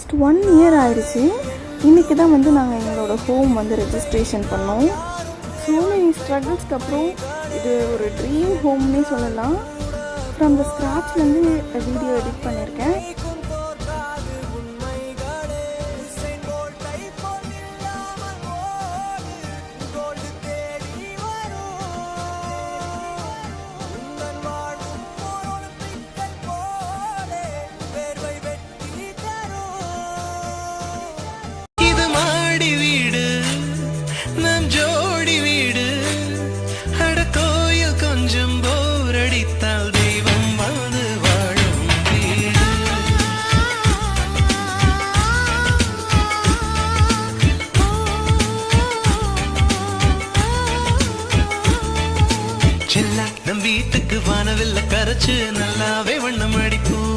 Almost 1 year ஆயிடுச்சு. இன்றைக்கி தான் வந்து நாங்கள் எங்களோட ஹோம் வந்து ரெஜிஸ்ட்ரேஷன் பண்ணோம். ஸோ மெனி ஸ்ட்ரகிள்ஸ்க்கு அப்புறம் இது ஒரு ட்ரீம் ஹோம்னே சொல்லலாம். ஃப்ரம் த ஸ்க்ராட்ச்லேருந்து வீடியோ எடிட் பண்ணியிருக்கேன். நம் வீட்டுக்கு வானவில்ல கரைச்சு நல்லாவே வண்ணம் அடிப்போம்.